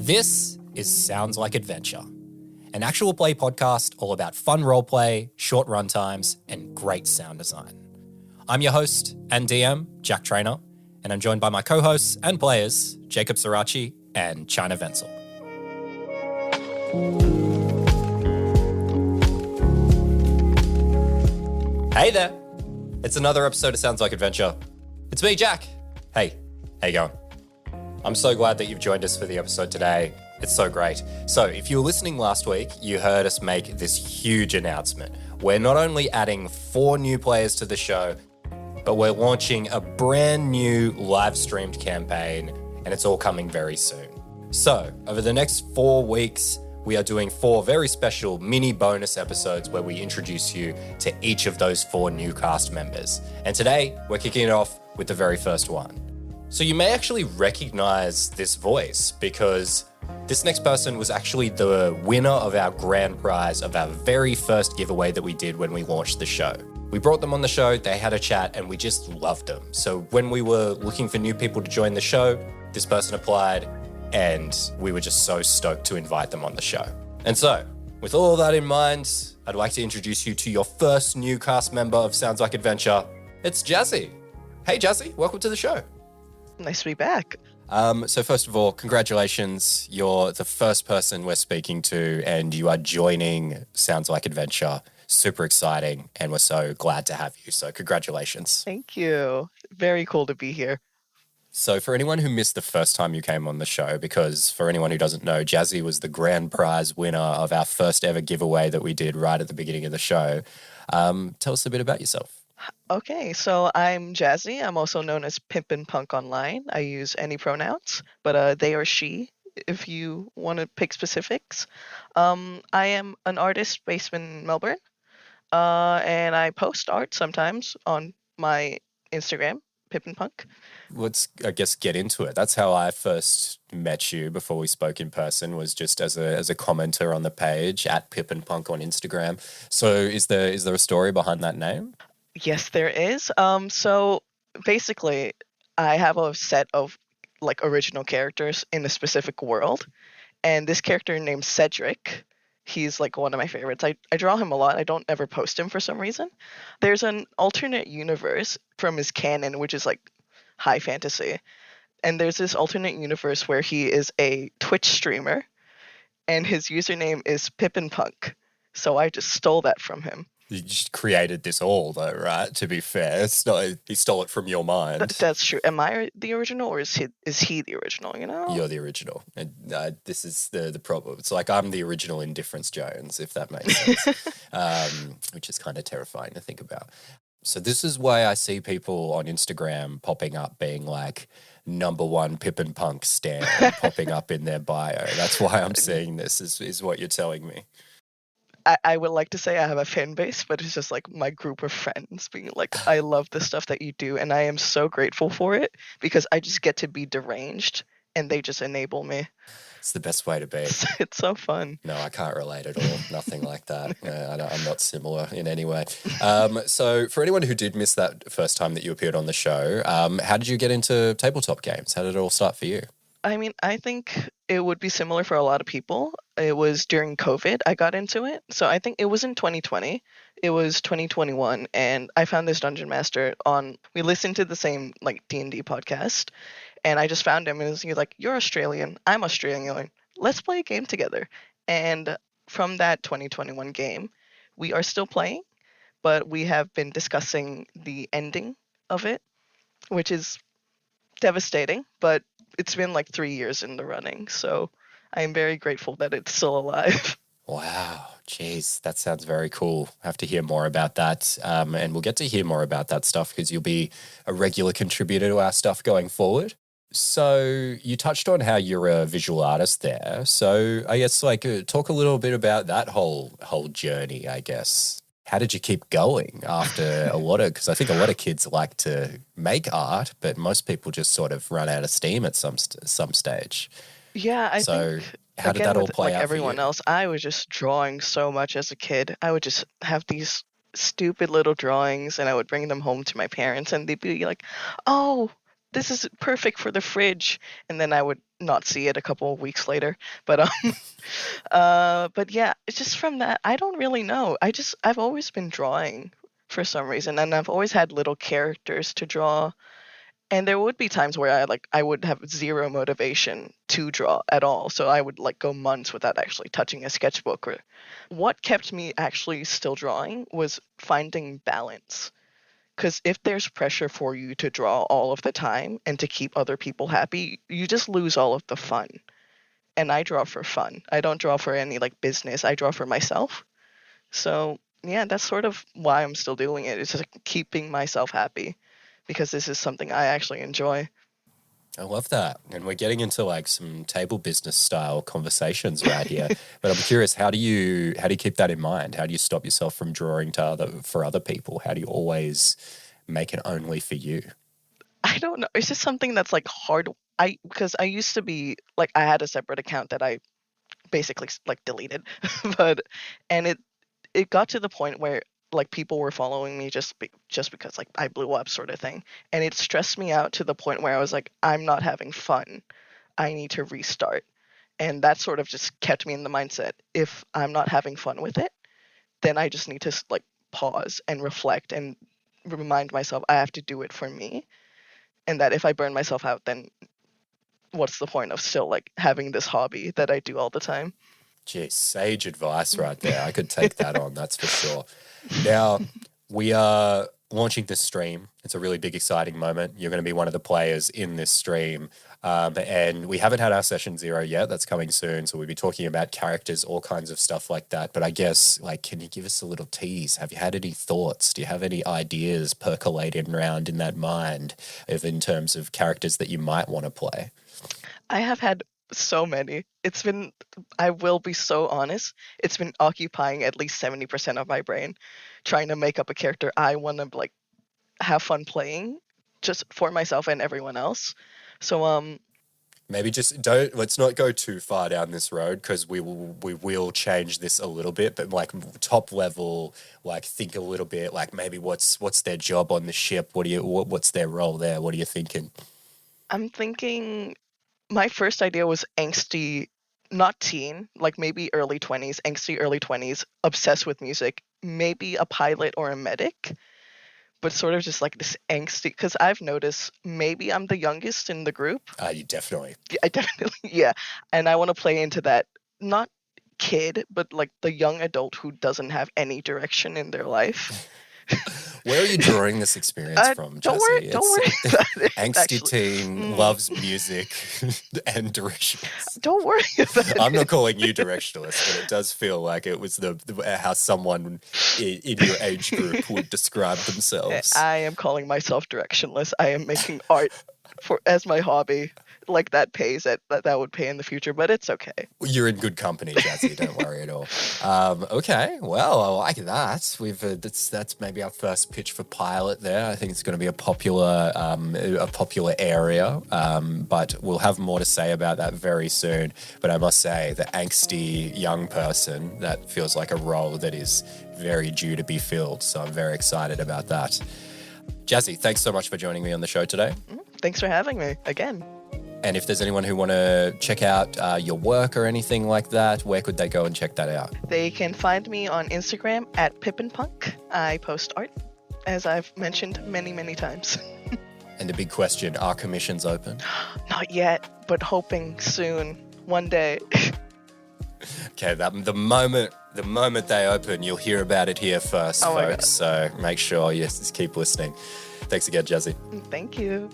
This is Sounds Like Adventure, an actual play podcast all about fun roleplay, short runtimes, and great sound design. I'm your host and DM, Jack Trainer, and I'm joined by my co-hosts and players, Jacob Sirachi and China Wenzel. Hey there! It's another episode of Sounds Like Adventure. It's me, Jack. Hey, how you going? I'm so glad that you've joined us for the episode today. It's so great. So if you were listening last week, you heard us make this huge announcement. We're not only adding 4 new players to the show, but we're launching a brand new live streamed campaign, and it's all coming very soon. So over the next 4 weeks, we are doing 4 very special mini bonus episodes where we introduce you to each of those 4 new cast members. And today, we're kicking it off with the very first one. So you may actually recognize this voice because this next person was actually the winner of our grand prize of our very first giveaway that we did when we launched the show. We brought them on the show, they had a chat, and we just loved them. So when we were looking for new people to join the show, this person applied, and we were just so stoked to invite them on the show. And so, with all that in mind, I'd like to introduce you to your first new cast member of Sounds Like Adventure. It's Jazzy. Hey Jazzy, welcome to the show. Nice to be back. So first of all, congratulations. You're the first person we're speaking to, and you are joining Sounds Like Adventure. Super exciting, and we're so glad to have you. So congratulations. Thank you. Very cool to be here. So for anyone who missed the first time you came on the show, because for anyone who doesn't know, Jazzy was the grand prize winner of our first ever giveaway that we did right at the beginning of the show. Tell us a bit about yourself. Okay, so I'm Jazzy. I'm also known as Pimp and Punk online. I use any pronouns, but they or she, if you want to pick specifics. I am an artist based in Melbourne, and I post art sometimes on my Instagram, Pimp and Punk. Let's, I guess, get into it. That's how I first met you before we spoke in person, was just as a commenter on the page at Pip and Punk on Instagram. So is there a story behind that name? Yes, there is. So basically, I have a set of like original characters in a specific world, and this character named Cedric, he's like one of my favorites. I draw him a lot. I don't ever post him for some reason. There's an alternate universe from his canon, which is like high fantasy, and there's this alternate universe where he is a Twitch streamer, and his username is Pip and Punk. So I just stole that from him. You just created this all, though, right? To be fair, it's not, he stole it from your mind. That's true. Am I the original, or is he the original? You know, you're the original, and this is the problem. It's like I'm the original Indifference Jones, if that makes sense, which is kind of terrifying to think about. So this is why I see people on Instagram popping up being like #1 Pip and Punk stan popping up in their bio. That's why I'm seeing this. Is what you're telling me. I would like to say I have a fan base, but it's just like my group of friends being like, I love the stuff that you do, and I am so grateful for it because I just get to be deranged and they just enable me. It's the best way to be. It's so fun. No, I can't relate at all. Nothing like that. I'm not similar in any way. So for anyone who did miss that first time that you appeared on the show, how did you get into tabletop games? How did it all start for you? I mean, I think it would be similar for a lot of people. It was during COVID I got into it. So I think it was in 2020. It was 2021, and I found this dungeon master we listened to the same like D&D podcast, and I just found him, and he was like, "You're Australian, I'm Australian. Let's play a game together." And from that 2021 game, we are still playing, but we have been discussing the ending of it, which is devastating, but it's been like 3 years in the running, so I am very grateful that it's still alive. Wow, geez, that sounds very cool. I have to hear more about that, and we'll get to hear more about that stuff because you'll be a regular contributor to our stuff going forward. So you touched on how you're a visual artist there. So I guess talk a little bit about that whole journey, I guess. How did you keep going after because I think a lot of kids like to make art, but most people just sort of run out of steam at some stage. Yeah, I think, how did that all play like out everyone for you? else, I was just drawing so much as a kid. I would just have these stupid little drawings, and I would bring them home to my parents, and they'd be like, "Oh, this is perfect for the fridge, and then I would not see it a couple of weeks later. But but yeah, it's just from that. I don't really know. I've always been drawing for some reason, and I've always had little characters to draw. And there would be times where I would have zero motivation to draw at all. So I would like go months without actually touching a sketchbook. Or what kept me actually still drawing was finding balance. Because if there's pressure for you to draw all of the time and to keep other people happy, you just lose all of the fun. And I draw for fun. I don't draw for any like business. I draw for myself. So yeah, that's sort of why I'm still doing it. It's just like, keeping myself happy because this is something I actually enjoy. I love that. And we're getting into like some table business style conversations right here. But I'm curious, how do you keep that in mind? How do you stop yourself from drawing for other people? How do you always make it only for you? I don't know. It's just something that's like hard. Because I used to be like I had a separate account that I basically like deleted, but and it got to the point where like people were following me just because like I blew up sort of thing, and it stressed me out to the point where I was like, I'm not having fun. I need to restart. And that sort of just kept me in the mindset. If I'm not having fun with it, then I just need to like pause and reflect and remind myself I have to do it for me, and that if I burn myself out, then what's the point of still like having this hobby that I do all the time? Geez, sage advice right there. I could take that on, that's for sure. Now, we are launching this stream. It's a really big, exciting moment. You're going to be one of the players in this stream. And we haven't had our session 0 yet. That's coming soon. So we'll be talking about characters, all kinds of stuff like that. But I guess, like, can you give us a little tease? Have you had any thoughts? Do you have any ideas percolating around in that mind in terms of characters that you might want to play? I have had so many. I will be so honest, it's been occupying at least 70% of my brain, trying to make up a character I want to like have fun playing just for myself and everyone else. So maybe just let's not go too far down this road, because we will change this a little bit, but like top level, like think a little bit like maybe what's their job on the ship? What's their role there? What are you thinking? I'm thinking my first idea was angsty, not teen, like maybe early 20s, angsty early 20s, obsessed with music, maybe a pilot or a medic, but sort of just like this angsty, because I've noticed maybe I'm the youngest in the group. You definitely. I definitely, yeah. And I want to play into that, not kid, but like the young adult who doesn't have any direction in their life. Where are you drawing this experience from, Jazzy? Don't worry about it. Angsty Actually. teen, loves music and directions. Don't worry about it. I'm not calling you directionalist, but it does feel like it was how someone in your age group would describe themselves. I am calling myself directionless. I am making art as my hobby. Like that pays that would pay in the future, but it's okay. You're in good company, Jazzy. Don't worry at all. Okay, well, I like that. That's maybe our first pitch for pilot there. I think it's going to be a popular area, but we'll have more to say about that very soon. But I must say, the angsty young person, that feels like a role that is very due to be filled. So I'm very excited about that. Jazzy, thanks so much for joining me on the show today. Thanks for having me again. And if there's anyone who want to check out your work or anything like that, where could they go and check that out? They can find me on Instagram at PippinPunk. I post art, as I've mentioned many, many times. And the big question, are commissions open? Not yet, but hoping soon, one day. Okay, the moment they open, you'll hear about it here first, folks. So make sure you just keep listening. Thanks again, Jazzy. Thank you.